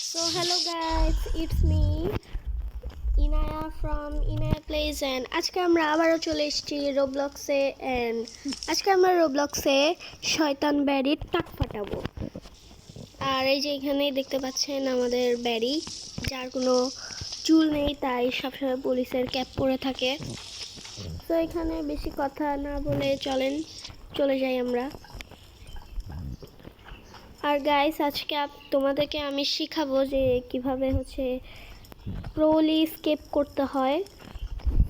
So hello guys, it's me Inaya from Inaya Plays and আজকে আমরা আবারও চলে এসেছি রোবলক্সে and আজকে আমরা রোবলক্সে শয়তান ব্যারির টাক ফাটাবো। আর এই যে এখানে দেখতে পাচ্ছেন আমাদের ব্যারি, যার কোনো চুল নেই, তাই সবসময় পুলিশের ক্যাপ পরে থাকে। তো এখানে বেশি কথা না বলে চলে যাই আমরা। আর গাইস আজকে তোমাদেরকে আমি শেখাবো যে কিভাবে প্রোলি স্কেপ করতে হয়।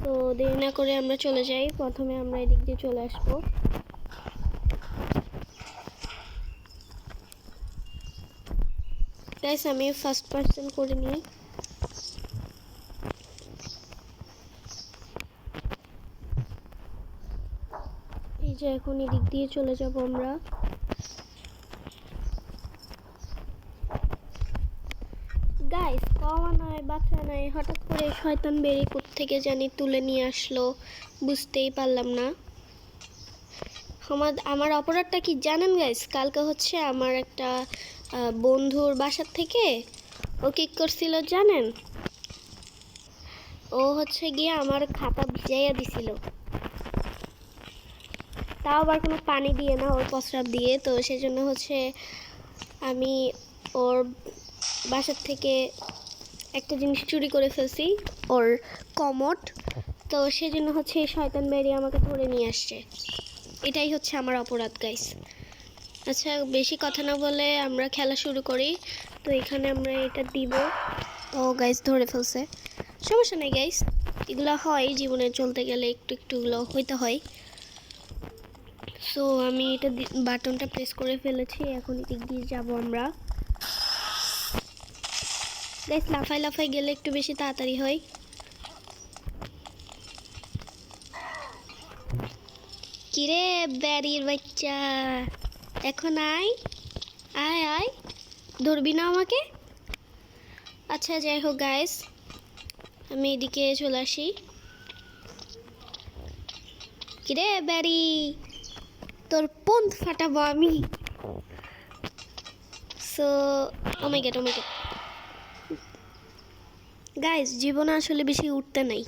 তো দেরি না করে আমরা চলে যাই। প্রথমে আমরা এদিক দিয়ে চলে আসবো। গাইস আমি ফার্স্ট পারসন করে নিই। এই যে এখন এদিক দিয়ে চলে যাব আমরা। গাইস পাওয়া নাই, বাচ্চা নাই, হঠাৎ করে শয়তান বেরি কোত্থেকে জানি তুলে নিয়ে আসলো, বুঝতেই পারলাম না। আমার অপরাধটা কি জানেন গাইস? কালকে আমার একটা বন্ধুর বাসার থেকে ও কি করছিল জানেন? ও গিয়ে আমার খাতা ভিজাইয়া দিছিল, তাও আবার কোনো পানি দিয়ে না, ওর প্রস্রাব দিয়ে। তো সেজন্য আমি ওর বাসার থেকে একটা জিনিস চুরি করে ফেলছি, ওর কমোড। তো সেজন্য এই শয়তান বেরিয়ে আমাকে ধরে নিয়ে আসছে। এটাই আমার অপরাধ গাইস। আচ্ছা বেশি কথা না বলে আমরা খেলা শুরু করি। তো এখানে আমরা এটা দিব। ও গাইস ধরে ফেলছে, সমস্যা নেই গাইস, এগুলো হয় জীবনে, চলতে গেলে একটু এগুলো হইতে হয়। সো আমি এটা বাটনটা প্রেস করে ফেলেছি। এখন এদিক দিয়ে যাবো আমরা। গাইস লাফাই গেলে একটু বেশি তাড়াতাড়ি হয়। কিরে ব্যারির বাচ্চা, এখন আয় আয় আয়, ধরবি না আমাকে? আচ্ছা যাই হোক গাইস, আমি এদিকে চলে আসি। কিরে ব্যারি, তোর পন্থ ফাটাবো আমি। সো ও মাই গড গাইস, জীবনে আসলে বেশি উঠতে নাই।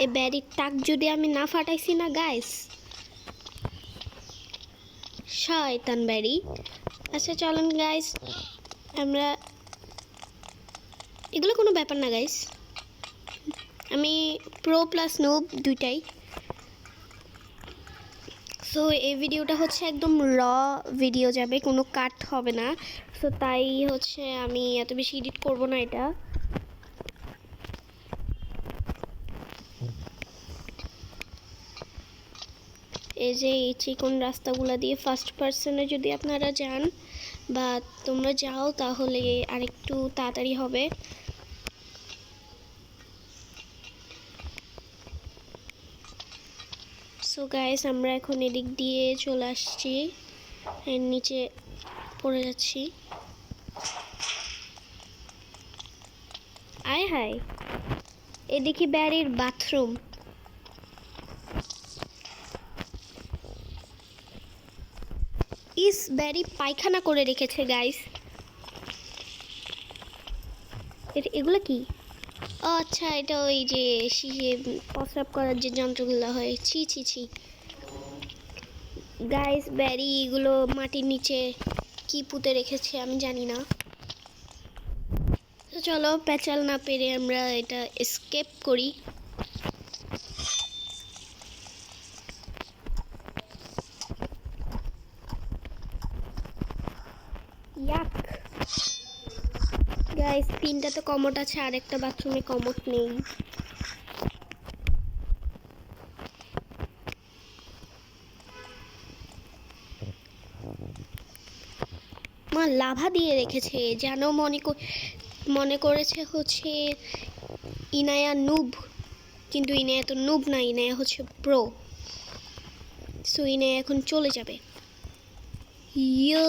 এই ব্যারির টাক যদি আমি না ফাটাইছি না গাইস, শয়তান ব্যারি। আচ্ছা চলেন গাইস, আমরা এগুলো কোনো ব্যাপার না গাইস, আমি প্রো প্লাস নোব দুইটাই। সো এই ভিডিওটা একদম র ভিডিও যাবে, কোনো কাট হবে না। সো তাই আমি এত বেশি এডিট করব না এটা। এই যে এই চিকন রাস্তাগুলো দিয়ে ফার্স্ট পার্সনে যদি আপনারা যান বা তোমরা যাও, তাহলে আরেকটু তাড়াতাড়ি হবে। সো গাইস আমরা এখন এদিক দিয়ে চলে আসছি, এর নিচে পড়ে যাচ্ছি। আয় হায়, এদিকে ব্যারির বাথরুম। ইস ব্যারি পায়খানা করে রেখেছে গাইস। এগুলো কি? ও আচ্ছা, এটা ওই যে প্রস্রাব করার যে যন্ত্রগুলো হয়। ছি ছি ছি গাইস, ব্যারি এগুলো মাটির নিচে কি পুঁতে রেখেছে আমি জানি না। তো চলো পেঁচাল না পেরে আমরা এটা এসকেপ করি। ইয়াক গাইস, 3টা তো কমোড আছে, আর একটা বাথরুমে কমোড নেই। মা লাভা দিয়ে রেখেছে, যেন মনে করেছে ইনায়া নুব, কিন্তু ইনায়া তো নুব না, ইনায়া প্রো। সো ইনায়া এখন চলে যাবে। ইয়ো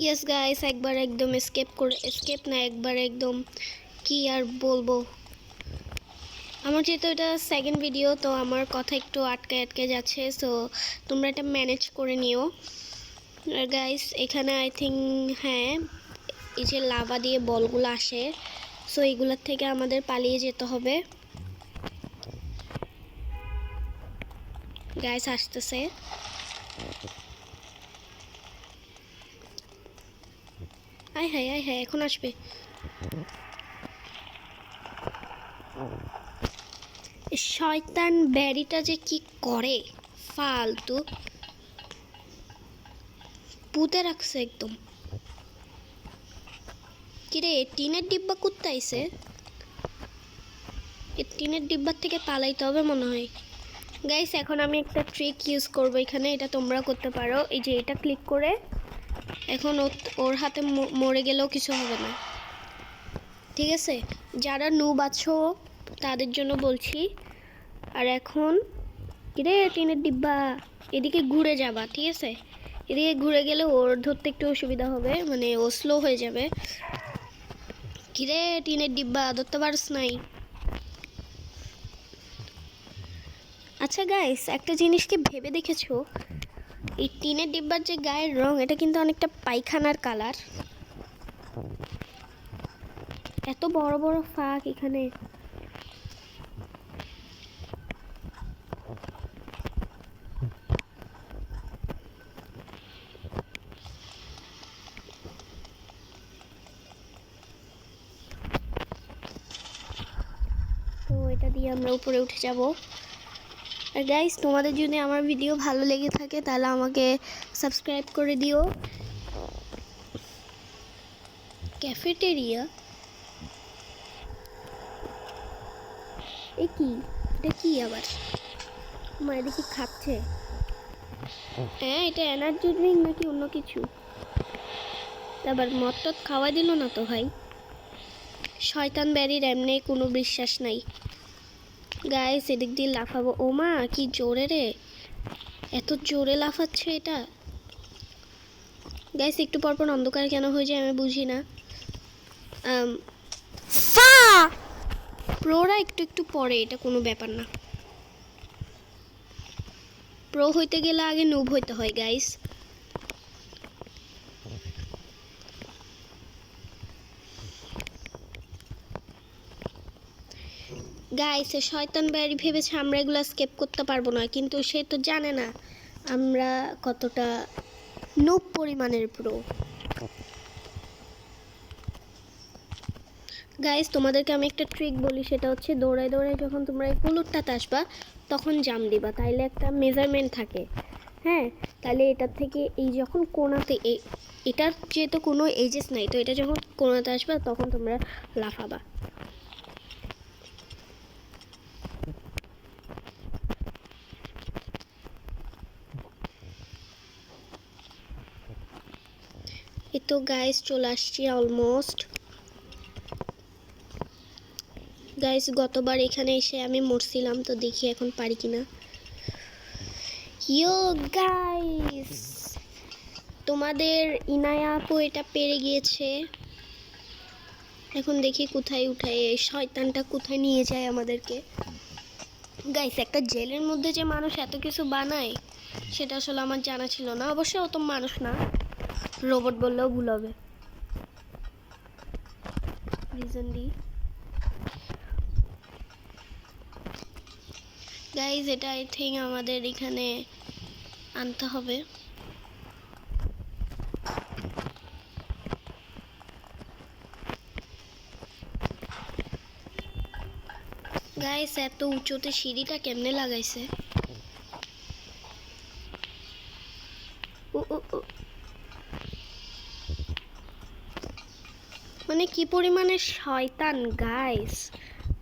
ইয়েস গাইস, একবার একদম এসকেপ না, একবার একদম কি আর বলবো। আমার যেহেতু এটা সেকেন্ড ভিডিও, তো আমার কথা একটু আটকে আটকে যাচ্ছে, সো তোমরা এটা ম্যানেজ করে নিও। আর গাইস এখানে আই থিঙ্ক, হ্যাঁ, এই যে লাভা দিয়ে বলগুলো আসে, সো এইগুলোর থেকে আমাদের পালিয়ে যেতে হবে। গাইস আসতেছে। আয় হায় আয় হায়, এখন আসবে। শয়তান ব্যারিটা যে কি করে, ফালতু পুঁতে রাখছে একদম। কিরে, টিনের ডিব্বা কুত্তা আইছে? এই টিনের ডিব্বার থেকে পালাইতে হবে মনে হয়। গাইস এখন আমি একটা ট্রিক ইউজ করব এখানে, এটা তোমরা করতে পারো। এই যে এটা ক্লিক করে এখন ওর হাতে মরে গেলেও কিছু হবে না, ঠিক আছে? যারা নুব আছো তাদের জন্য বলছি। আর এখন কিরে টিনের ডিব্বা, এদিকে ঘুরে যাবা, ঠিক আছে? এদিকে ঘুরে গেলে ওর ধরতে একটু অসুবিধা হবে, মানে ও স্লো হয়ে যাবে। কিরে টিনের ডিব্বা, ধরতে পারস নাই? আচ্ছা গাইস, একটা জিনিস কি ভেবে দেখেছো? এই টিনের ডিব্বার যে গায়ের রং, এটা কিন্তু অনেকটা পায়খানার কালার। এত বড় বড় ফাঁক এখানে। তো এটা দিয়ে আমরা উপরে উঠে যাব। আর গাইস তোমাদের যদি আমার ভিডিও ভালো লেগে থাকে তাহলে আমাকে সাবস্ক্রাইব করে দিও। ক্যাফেটেরিয়া, এ কি? এটা কি আবার? মা দেখি খাচ্ছে। হ্যাঁ, এটা এনার্জি ড্রিঙ্ক নাকি অন্য কিছু? আবার মদ টদ খাওয়া দিল না তো ভাই। শয়তান ব্যারির এমনি কোনো বিশ্বাস নাই। গাইস এদিক দিয়ে লাফাবো। ও মা, কি জোরে রে, এত জোরে লাফাচ্ছে এটা। গাইস একটু পরপর অন্ধকার কেন হয়ে যায় আমি বুঝি না। প্রোরা একটু একটু পরে, এটা কোনো ব্যাপার না। প্রো হইতে গেলে আগে নুব হইতে হয় গাইস। গাইস শয়তান ব্যারি ভেবেছে আমরা এগুলো স্কেপ করতে পারবো না, কিন্তু সে তো জানে না আমরা কতটা নুব পরিমাণের প্রো। গাইস তোমাদেরকে আমি একটা ট্রিক বলি, সেটা হচ্ছে দৌড়ায় দৌড়ায় যখন তোমরা এই হলুদটাতে আসবা তখন জাম দিবা, তাইলে একটা মেজারমেন্ট থাকে। হ্যাঁ, তাহলে এটার থেকে এই যখন কোণাতে, এটার যেহেতু কোনো এজেস নাই, তো এটা যখন কোণাতে আসবা তখন তোমরা লাফাবা। এই তো গাইস চলে আসছি অলমোস্ট। গাইস গতবার এখানে এসে আমি মরছিলাম, তো দেখি এখন পারি কিনা। ইয়ো গাইস, তোমাদের ইনায়া আপু এটা পেরে গিয়েছে। এখন দেখি কোথায় উঠায়, এই শয়তানটা কোথায় নিয়ে যায় আমাদেরকে। গাইস একটা জেলের মধ্যে যে মানুষ এত কিছু বানায় সেটা আসলে আমার জানা ছিল না। অবশ্য অত মানুষ না, রোবট বললেও ভুল হবে। রিজনলি গাইস এটা আই থিঙ্ক আমাদের এখানে আনতে হবে। গাইস এত উঁচুতে সিঁড়িটা কেমনে লাগাইছে? মানে কি পরিমাণে শয়তান গাইস,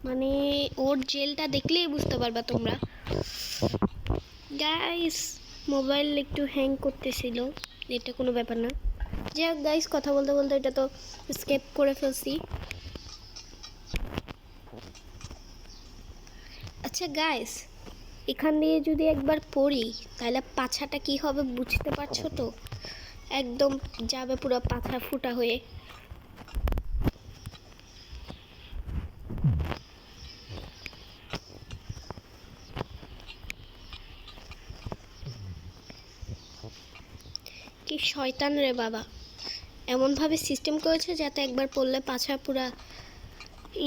মানে ওর জেলটা দেখলেই বুঝতে পারবা তোমরা। গাইস মোবাইল একটু হ্যাং করতেছিল, এটা কোনো ব্যাপার না। যাই হোক গাইস, কথা বলতে বলতে এটা তো স্কেপ করে ফেলছি। আচ্ছা গাইস, এখান দিয়ে যদি একবার পড়ি তাহলে পাছাটা কি হবে বুঝতে পারছো তো? একদম যাবে পুরো পাথা ফুটা হয়ে। কি শয়তান রে বাবা, এমনভাবে সিস্টেম করেছে যাতে একবার পড়লে পাছা পুরা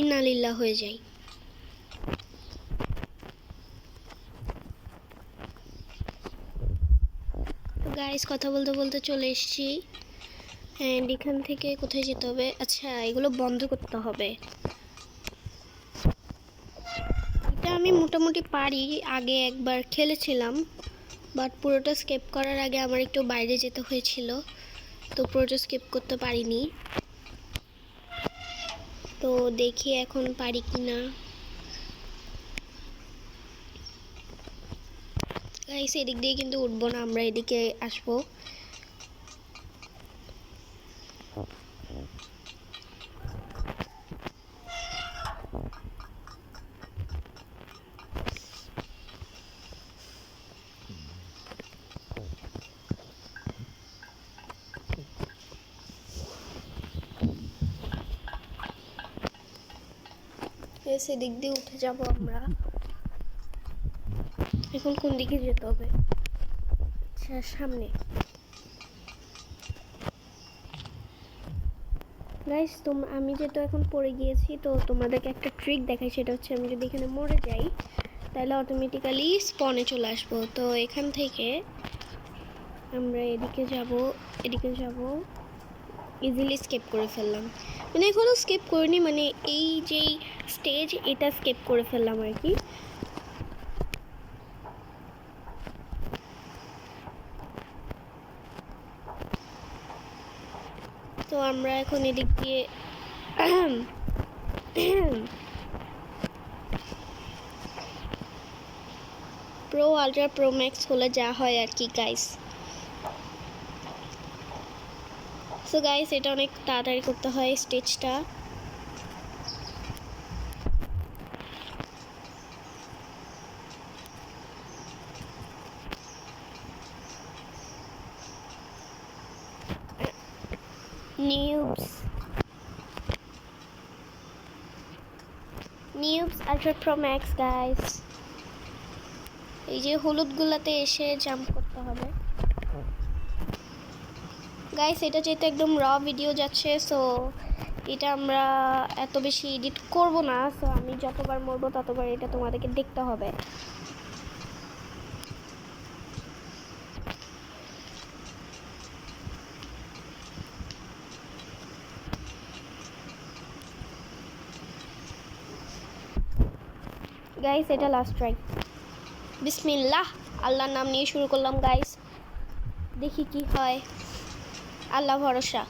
ইনালিল্লা হয়ে যায়। গাইস কথা বলতে বলতে চলে এসেছি, অ্যান্ড এখান থেকে কোথায় যেতে হবে? আচ্ছা, এগুলো বন্ধ করতে হবে। এটা আমি মোটামুটি পারি, আগে একবার খেলেছিলাম, বাট পুরোটা স্কিপ করার আগে আমার একটু বাইরে যেতে হয়েছিল, তো পুরোটা স্কিপ করতে পারিনি। তো দেখি এখন পারি কি না। গাইস এদিক দিয়ে কিন্তু উঠবো না, আমরা এদিকে আসবো। সেদিক দিয়ে উঠে যাব আমরা। এখন কোন দিকে যেতে হবে? আচ্ছা সামনে। গাইস আমি যেহেতু এখন পড়ে গিয়েছি, তো তোমাদেরকে একটা ট্রিক দেখাই, সেটা হচ্ছে আমি যদি এখানে মরে যাই তাহলে অটোমেটিক্যালি স্পনে চলে আসবো। তো এখান থেকে আমরা এদিকে যাব, ইজিলি স্কিপ করে ফেললাম। মানে এখনও স্কিপ করিনি, মানে এই যেই স্টেজ এটা স্কিপ করে ফেললাম আর কি। তো আমরা এখন এদিক দিয়ে প্রো আলট্রা প্রো ম্যাক্স হলে যা হয় আর কি গাইস। সো গাইস এটা অনেক তাড়াতাড়ি করতে হয় স্টেজটা। নিউবস আলট্রা প্রো ম্যাক্স গাইস। এই যে হলুদগুলাতে এসে জাম্প করতে হবে গাইস। এটা যেহেতু একদম র ভিডিও যাচ্ছে, সো এটা আমরা এত বেশি এডিট করব না। সো আমি যতবার মরবো ততবার এটা তোমাদেরকে দেখতে হবে। গাইস এটা লাস্ট ট্রাই। বিসমিল্লাহ, আল্লাহর নাম নিয়ে শুরু করলাম গাইস, দেখি কি হয়। আল্লাহ ভরসা,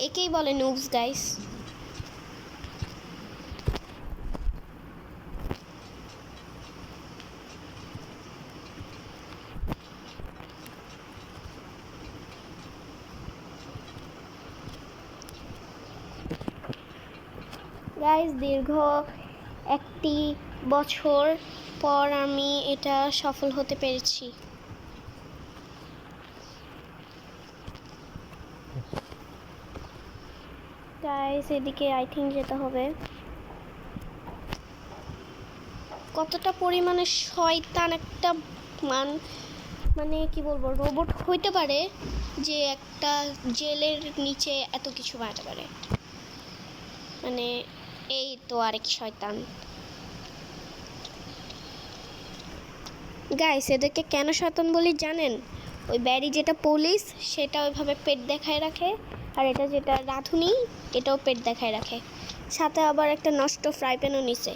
একেই বলে নুবস গাইস। গাইস দীর্ঘ 1 বছর পর আমি এটা সফল হতে পেরেছি। গাইস এদিকে আই থিঙ্ক যেতে হবে। কতটা পরিমাণে শয়তান একটা মানে কি বলবো, রোবট হইতে পারে যে একটা জেলের নিচে এত কিছু বানাতে পারে। মানে এই তো আরেক শয়তান। গাইস এদেরকে কেন শয়তান বলি জানেন? ওই ব্যারি যেটা পুলিশ সেটা ওইভাবে পেট দেখায় রাখে, আর এটা যেটা রাঁধুনি এটাও পেট দেখায় রাখে, সাথে আবার একটা নষ্ট ফ্রাই প্যানও নিছে।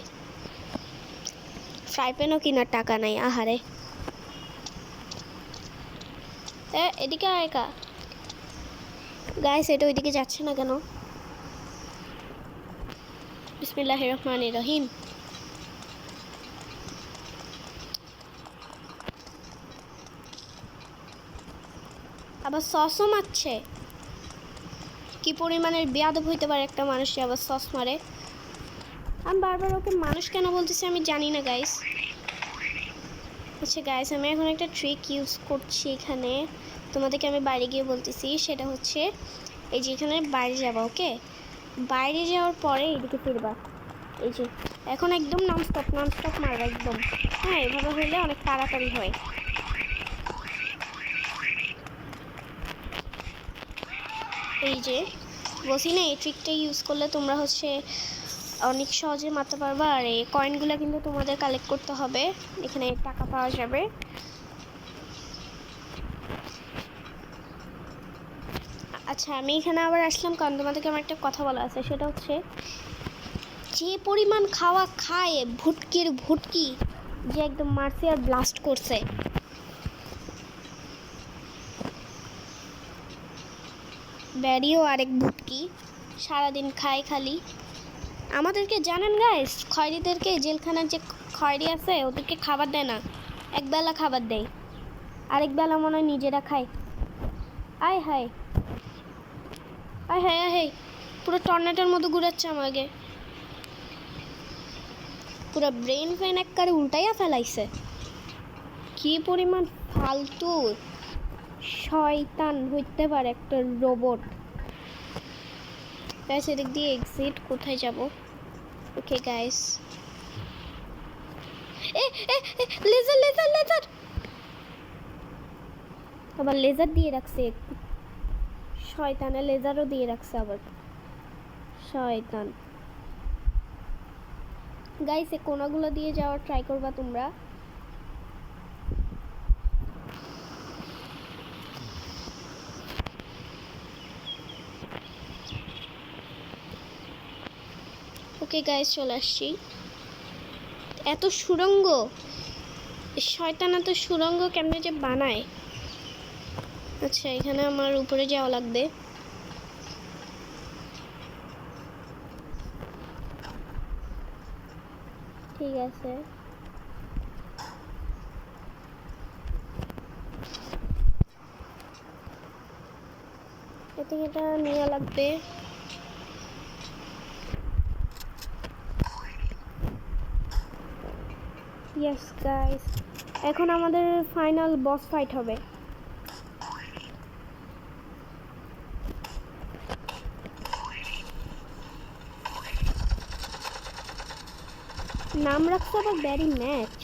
ফ্রাই প্যানও কিনার টাকা নাই, আহারে। এদিকে একা গাইস, এটা ওইদিকে যাচ্ছে না কেন? বিসমিল্লাহির রহমানির রহিম। আবার সসও মারছে। কি পরিমাণের বেয়াদব হইতে পারে একটা মানুষকে আবার সস মারে। আমি বারবার ওকে মানুষ কেন বলতেছি আমি জানি না গাইস। আচ্ছা গাইস, আমি এখন একটা ট্রিক ইউজ করছি এখানে, তোমাদেরকে আমি বাইরে গিয়ে বলতেছি। সেটা হচ্ছে এই যে এখানে বাইরে যাবা, ওকে? বাইরে যাওয়ার পরে এইদিকে ফিরবা, এই যে এখন একদম ননস্টপ মারবা একদম। হ্যাঁ, এভাবে হলে অনেক তাড়াতাড়ি হয়। এই যে বলছি না, এই ট্রিকটা ইউজ করলে তোমরা হচ্ছে অনেক সহজে মারতে পারবা। আর এই কয়েনগুলো কিন্তু তোমাদের কালেক্ট করতে হবে, এখানে টাকা পাওয়া যাবে। আচ্ছা, আমি এখানে আবার আসলাম কারণ তোমাদেরকে আমার একটা কথা বলা আছে। সেটা হচ্ছে যে পরিমাণ খাওয়া খায় ভুটকির ভুটকি, যে একদম মারছে আর ব্লাস্ট করছে। ব্যারিও আরেক ভুটকি সারাদিন খায় খালি। আমাদেরকে জানেন গাইস, খয়রিদেরকে, জেলখানার যে খয়রি আছে ওদেরকে খাবার দেয় না, একবেলা খাবার দেয়, আরেক বেলা মনে হয় নিজেরা খায়। আয় হায় আয় হায় আয় হায়, পুরো টর্নেটোর মতো ঘুরাচ্ছে আমাকে, পুরো ব্রেন ফ্রেন একবারে উল্টাইয়া ফেলাইছে। কি পরিমাণ ফালতু শয়তান হইতে পারে একটা রোবট। গাইস, এদিক দিয়ে এক্সিট, কোথায় যাব? Okay guys, laser laser laser, আবার লেজার দিয়ে রাখছে শয়তানে, লেজারও দিয়ে রাখছে আবার শয়তান। গাইস, এই কোনাগুলো দিয়ে যাওয়ার ট্রাই করবা তোমরা। ওকে গাইস, চলে আসছি। এত সুড়ঙ্গ, শয়তান এত সুড়ঙ্গ কেমনে যে বানায়। আচ্ছা, এখানে আমার উপরে যাওয়া লাগবে। ঠিক আছে, এতে এটা নেওয়া লাগবে। ইয়েস গাইস, এখন আমাদের ফাইনাল বস ফাইট হবে। নাম রাখছে আবার ব্যারি ম্যাচ।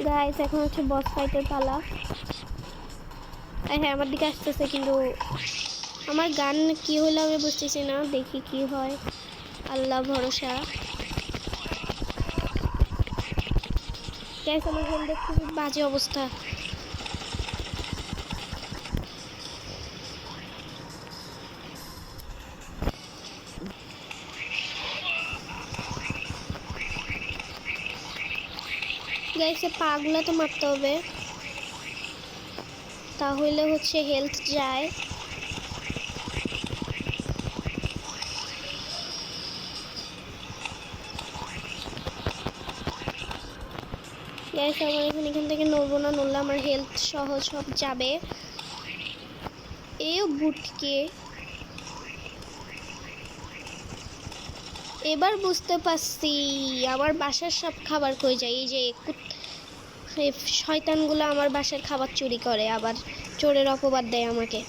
গাইস, এখন হচ্ছে বস ফাইটের পালা। হ্যাঁ, আমার দিকে আসতেছে, কিন্তু আমার গান কি হলো আমি বুঝতেছি না, দেখি কি হয়, আল্লাহ ভরসা। গাইস, আমার হেলথের খুবই বাজে অবস্থা। গাইস, পাগুলা তো মারতে হবে, তাহলে হচ্ছে হেলথ যায়। গাইস, আমার এখান থেকে নড়বো না, নড়লে আমার হেলথ সহ সব যাবে। এও বুটকে এবার বুঝতে পারছি আমার বাসার সব খাবার কই যায়। এই যে শয়তানগুলো আমার বাসার খাবার চুরি করে, আবার চোরের অপবাদ দেয় আমাকে।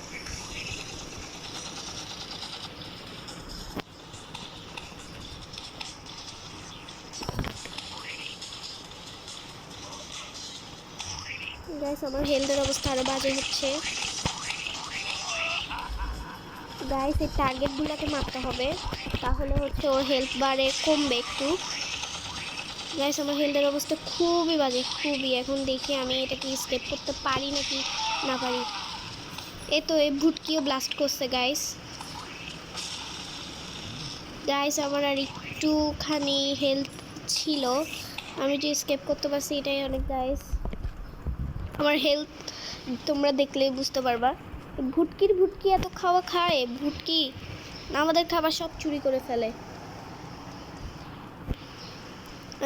গাইস, আমার হেলথের অবস্থা আরো বাজে হচ্ছে। গাইস, এই টার্গেটগুলোকে মারতে হবে, তাহলে হচ্ছে ওর হেলথ বারে কমবে একটু। গাইস, আমার হেলথের অবস্থা খুবই বাজে, খুবই। এখন দেখি আমি এটাকে স্কেপ করতে পারি নাকি না পারি। এই তো, এই ভুটকিও ব্লাস্ট করছে গাইস। গাইস, আমার আর একটুখানি হেলথ ছিল, আমি যে স্কেপ করতে পারছি এটাই অনেক। গাইস, আমার হেলথ তোমরা দেখলেই বুঝতে পারবা। ভুটকি এত খাওয়া খায়, ভুটকি আমাদের খাবার সব চুরি করে ফেলে।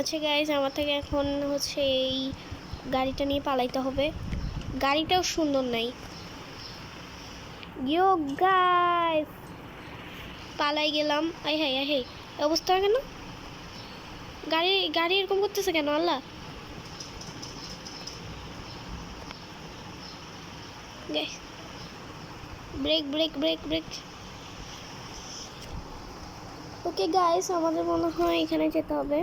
আচ্ছা গাইস, আমার থেকে এখন হচ্ছে এই গাড়িটা নিয়ে পালাইতে হবে। গাড়িটাও সুন্দর নাই। ইয়ো গাইস, পালাই গেলাম। আই হাই আই হাই, অবস্থা কেন? গাড়ি গাড়ি এরকম করতেছে কেন আল্লাহ? Brake brake brake brake. Okay guys, আমাদের মনে হয় এখানে যেতে হবে।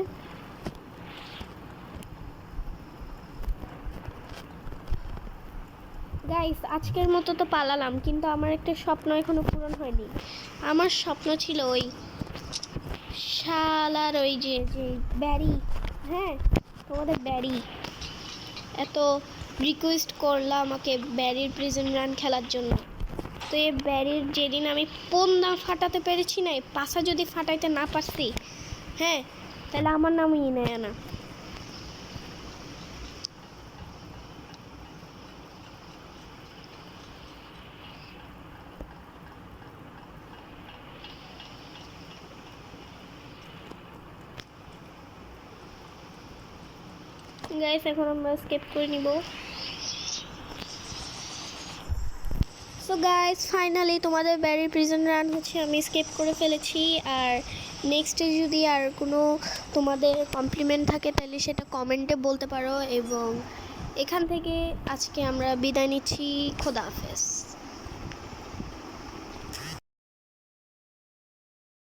গাইস, আজকের মতো তো পালালাম, কিন্তু আমার একটা স্বপ্ন এখনো পূরণ হয়নি। আমার স্বপ্ন ছিল ওই শালার ওই যে যে ব্যারি, হ্যাঁ তোমাদের ব্যারি এত রিকোয়েস্ট করলা আমাকে ব্যারির প্রিজন রান খেলার জন্য। তো এই ব্যারির যেদিন আমি পোন না ফাটাতে পেরেছি না, পাশা যদি ফাটাইতে না পারছি, হ্যাঁ, তাহলে আমার নামই নেয় না। গাইস, এখন আমরা স্কেপ করে নিব। সো গাইস, ফাইনালি তোমাদের ব্যারির প্রিজন রান হচ্ছে আমি স্কেপ করে ফেলেছি। আর নেক্সটে যদি আর কোনো তোমাদের কমপ্লিমেন্ট থাকে তাহলে সেটা কমেন্টে বলতে পারো। এবং এখান থেকে আজকে আমরা বিদায় নিচ্ছি। খোদা হাফেজ।